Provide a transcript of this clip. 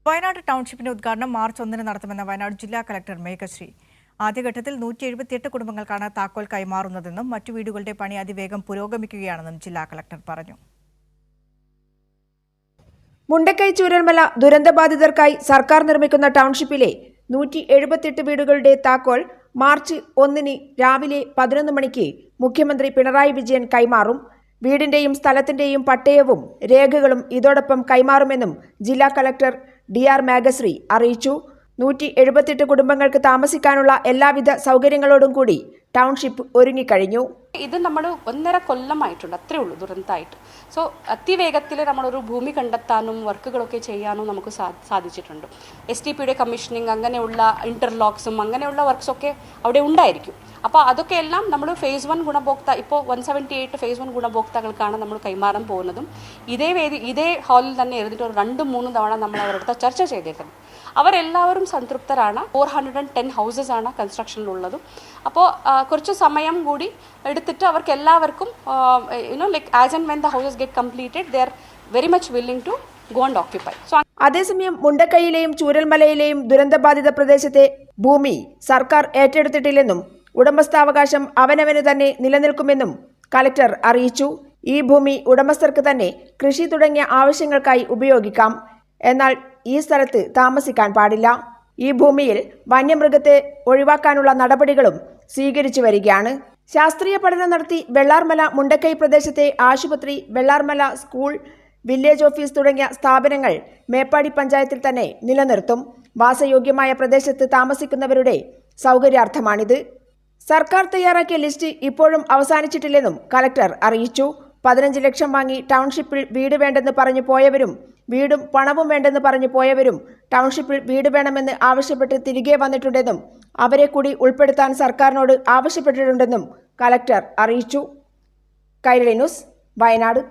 വയനാട് ടൗൺഷിപ്പിന്റെ ഉദ്ഘാടനം മാർച്ച് 1 നടത്തുമെന്ന വയനാട് ജില്ലാ കളക്ടർ മേഘശ്രീ. ആദ്യഘട്ടത്തിൽ 178 കുടുംബങ്ങൾക്കാണ് താക്കോൽ കൈമാറുന്നതെന്നും മറ്റു വീടുകളുടെ പണി അതിവേഗം പുരോഗമിക്കുകയാണെന്നും ജില്ലാ കളക്ടർ പറഞ്ഞു. മുണ്ടക്കൈ ചൂരൽമല ദുരന്തബാധിതർക്കായി സർക്കാർ നിർമ്മിക്കുന്ന ടൗൺഷിപ്പിലെ 178 വീടുകളുടെ താക്കോൽ മാർച്ച് 1 രാവിലെ 11 മണിക്ക് മുഖ്യമന്ത്രി പിണറായി വിജയൻ കൈമാറും. വീടിന്റെയും സ്ഥലത്തിന്റെയും പട്ടയവും രേഖകളും ഇതോടൊപ്പം കൈമാറുമെന്നും ജില്ലാ കളക്ടർ DR മേഘശ്രീ അറിയിച്ചു. 178 കുടുംബങ്ങൾക്ക് താമസിക്കാനുള്ള എല്ലാവിധ സൗകര്യങ്ങളോടും കൂടി ടൗൺഷിപ്പ് ഒരുങ്ങിക്കഴിഞ്ഞു. ഇത് നമ്മൾ 1.5 കൊല്ലമായിട്ടുണ്ട്, അത്രേ ഉള്ളൂ ദുരന്തമായിട്ട്. സോ അതിവേഗത്തിൽ നമ്മളൊരു ഭൂമി കണ്ടെത്താനും വർക്കുകളൊക്കെ ചെയ്യാനും നമുക്ക് സാധിച്ചിട്ടുണ്ട്. STPയുടെ കമ്മീഷനിങ്, അങ്ങനെയുള്ള ഇന്റർലോക്സും അങ്ങനെയുള്ള വർക്ക്സൊക്കെ അവിടെ ഉണ്ടായിരിക്കും. അപ്പോൾ അതൊക്കെ എല്ലാം നമ്മൾ ഫേസ് 1 ഗുണഭോക്ത ഇപ്പോൾ 178 ഫേസ് 1 ഗുണഭോക്താക്കൾക്കാണ് നമ്മൾ കൈമാറാൻ പോകുന്നതും. ഇതേ ഹാളിൽ തന്നെ ഇരുന്നിട്ട് ഒരു 2-3 തവണ നമ്മൾ അവരുടെ ചർച്ച ചെയ്തിട്ടുണ്ട്. അവരെല്ലാവരും സംതൃപ്തരാണ്. 410 ഹൗസസ് ആണ് കൺസ്ട്രക്ഷനിലുള്ളതും. അപ്പോൾ കുറച്ച് സമയം കൂടി എടുത്തിട്ട് അവർക്ക് എല്ലാവർക്കും like as and when the houses get completed they are very much willing to go and occupy. അതേസമയം മുണ്ടക്കൈയിലെയും ചൂരൽമലയിലെയും ദുരന്തബാധിത പ്രദേശത്തെ ഭൂമി സർക്കാർ ഏറ്റെടുത്തിട്ടില്ലെന്നും ഉടമസ്ഥാവകാശം അവനവന് തന്നെ നിലനിൽക്കുമെന്നും കളക്ടർ അറിയിച്ചു. ഈ ഭൂമി ഉടമസ്ഥർക്ക് തന്നെ കൃഷി തുടങ്ങിയ ആവശ്യങ്ങൾക്കായി ഉപയോഗിക്കാം. എന്നാൽ ഈ സ്ഥലത്ത് താമസിക്കാൻ പാടില്ല. ഈ ഭൂമിയിൽ വന്യമൃഗത്തെ ഒഴിവാക്കാനുള്ള നടപടികളും സ്വീകരിച്ചു വരികയാണ്. ശാസ്ത്രീയ പഠനം നടത്തി വെള്ളാർമല മുണ്ടക്കൈ പ്രദേശത്തെ ആശുപത്രി, വെള്ളാർമല സ്കൂൾ, വില്ലേജ് ഓഫീസ് തുടങ്ങിയ സ്ഥാപനങ്ങൾ മേപ്പാടി പഞ്ചായത്തിൽ തന്നെ നിലനിർത്തും. വാസയോഗ്യമായ പ്രദേശത്ത് താമസിക്കുന്നവരുടെ സൗകര്യാർത്ഥമാണിത്. സർക്കാർ തയ്യാറാക്കിയ ലിസ്റ്റ് ഇപ്പോഴും അവസാനിച്ചിട്ടില്ലെന്നും കളക്ടർ അറിയിച്ചു. 15 ലക്ഷം വാങ്ങി ടൗൺഷിപ്പിൽ വീട് വേണ്ടെന്ന് പറഞ്ഞു പോയവരും വീടും പണവും വേണ്ടെന്ന് പറഞ്ഞു പോയവരും ടൗൺഷിപ്പിൽ വീട് വേണമെന്ന് ആവശ്യപ്പെട്ട് തിരികെ വന്നിട്ടുണ്ടെന്നും അവരെ കൂടി ഉൾപ്പെടുത്താൻ സർക്കാരിനോട് ആവശ്യപ്പെട്ടിട്ടുണ്ടെന്നും കളക്ടർ അറിയിച്ചു. കൈരളി ന്യൂസ്, വയനാട്.